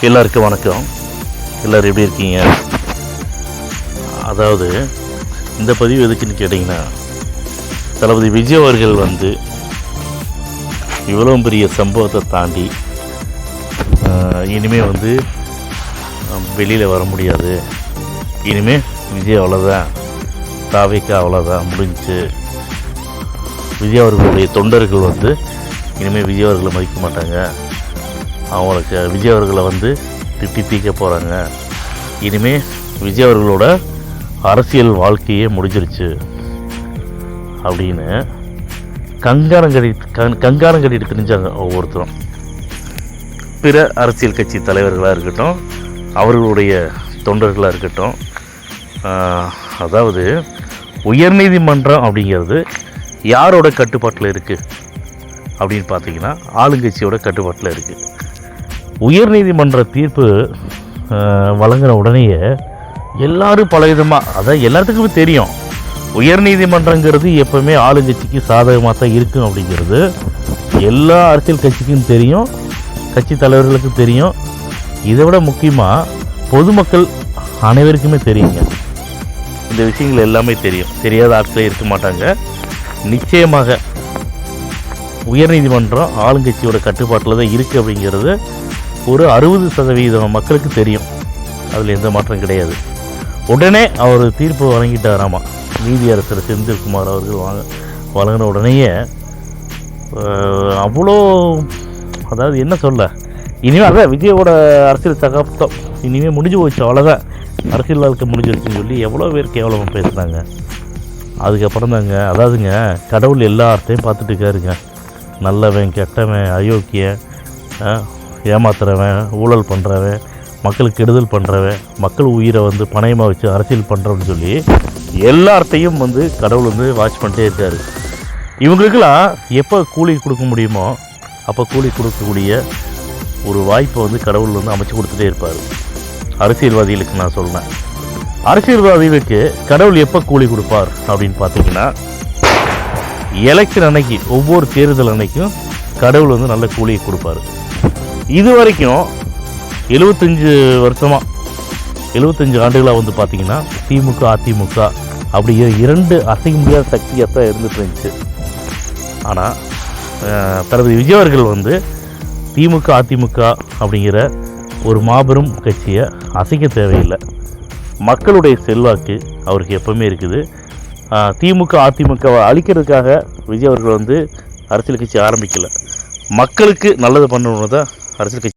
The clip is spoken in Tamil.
எல்லாருக்கும் வணக்கம். எல்லோரும் எப்படி இருக்கீங்க? அதாவது இந்த பதிவு எதுக்குன்னு கேட்டிங்கன்னா, தளபதி விஜய் அவர்கள் இவ்வளோ பெரிய சம்பவத்தை தாண்டி இனிமேல் வெளியில் வர முடியாது, இனிமேல் விஜய் அவ்வளோதான், தாவேக்கா அவ்வளோதான், முடிஞ்சு. விஜய் அவர்களுடைய தொண்டர்கள் இனிமேல் விஜய் அவர்களை மதிக்க மாட்டாங்க, அவங்களுக்கு விஜய் அவர்களை திட்டி தீக்க போகிறாங்க, இனிமேல் விஜய் அவர்களோட அரசியல் வாழ்க்கையே முடிஞ்சிருச்சு அப்படின்னு கங்காரம் கட்டிட்டு தெரிஞ்சாங்க ஒவ்வொருத்தரும். பிற அரசியல் கட்சி தலைவர்களாக இருக்கட்டும், அவர்களுடைய தொண்டர்களாக இருக்கட்டும். அதாவது உயர்நீதிமன்றம் அப்படிங்கிறது யாரோட கட்டுப்பாட்டில் இருக்குது அப்படின்னு பார்த்தீங்கன்னா, ஆளுங்கட்சியோட கட்டுப்பாட்டில் இருக்குது. உயர்நீதிமன்ற தீர்ப்பு வழங்கின உடனேயே எல்லோரும் பலவிதமாக, அதாவது எல்லாத்துக்குமே தெரியும், உயர்நீதிமன்றங்கிறது எப்போவுமே ஆளுங்கட்சிக்கு சாதகமாக தான் இருக்கும் அப்படிங்கிறது எல்லா அரசியல் கட்சிக்கும் தெரியும், கட்சி தலைவர்களுக்கும் தெரியும். இதை விட முக்கியமாக பொதுமக்கள் அனைவருக்குமே தெரியுங்க. இந்த விஷயங்கள் எல்லாமே தெரியும், தெரியாத ஆட்களே இருக்க மாட்டாங்க. நிச்சயமாக உயர்நீதிமன்றம் ஆளுங்கட்சியோட கட்டுப்பாட்டில் தான் இருக்குது அப்படிங்கிறது ஒரு 60% மக்களுக்கு தெரியும். அதில் எந்த மாற்றம் கிடையாது. உடனே அவர் தீர்ப்பு வழங்கிட்டாராமா. நீதியரசர் செந்தில்குமார் அவர்கள் வழங்கின உடனேயே அவ்வளோ, அதாவது என்ன சொல்ல, இனிமேல் அதான் விஜயோட அரசியல் சகாப்தம் இனிமேல் முடிஞ்சு போச்சு, அவ்வளோதான், அரசியல் வாழ்க்கை முடிஞ்சிருச்சுன்னு சொல்லி எவ்வளோ பேர் கேவலமாக பேசுகிறாங்க. அதுக்கப்புறம் தாங்க, அதாவதுங்க, கடவுள் எல்லாத்தையும் பார்த்துட்டு இருக்காருங்க. நல்லவன், கெட்டவன், அயோக்கியன், ஏமாத்துறவன், ஊழல் பண்ணுறவன், மக்களுக்கு கெடுதல் பண்ணுறவன், மக்கள் உயிரை பணயமாக வச்சு அரசியல் பண்ணுறவன்னு சொல்லி எல்லார்த்தையும் கடவுள் வாட்ச் பண்ணிட்டே இருக்கார். இவங்களுக்கெல்லாம் எப்போ கூலி கொடுக்க முடியுமோ அப்போ கூலி கொடுக்கக்கூடிய ஒரு வாய்ப்பை கடவுள் அமைச்சு கொடுத்துட்டே இருப்பார். அரசியல்வாதிகளுக்கு நான் சொல்கிறேன், அரசியல்வாதிகளுக்கு கடவுள் எப்போ கூலி கொடுப்பார் அப்படின்னு பார்த்தீங்கன்னா, எலெக்ஷன் அன்னைக்கு, ஒவ்வொரு தேர்தல் அன்னைக்கும் கடவுள் நல்ல கூலியை கொடுப்பார். இது வரைக்கும் 75 வருஷமாக, 75 ஆண்டுகளாக பார்த்தீங்கன்னா திமுக அதிமுக அப்படிங்கிற 2 அசைக்க முடியாத சக்தியாக தான் இருந்துட்டு இருந்துச்சு. ஆனால் தளபதி விஜய் அவர்கள் திமுக அதிமுக அப்படிங்கிற ஒரு மாபெரும் கட்சியை அசைக்க தேவையில்லை. மக்களுடைய செல்வாக்கு அவருக்கு எப்பவுமே இருக்குது. திமுக அதிமுகவை அழிக்கிறதுக்காக விஜய் அவர்கள் அரசியல் கட்சி ஆரம்பிக்கலை, மக்களுக்கு நல்லது பண்ணணுன்னு தான் அரசியல் கட்சி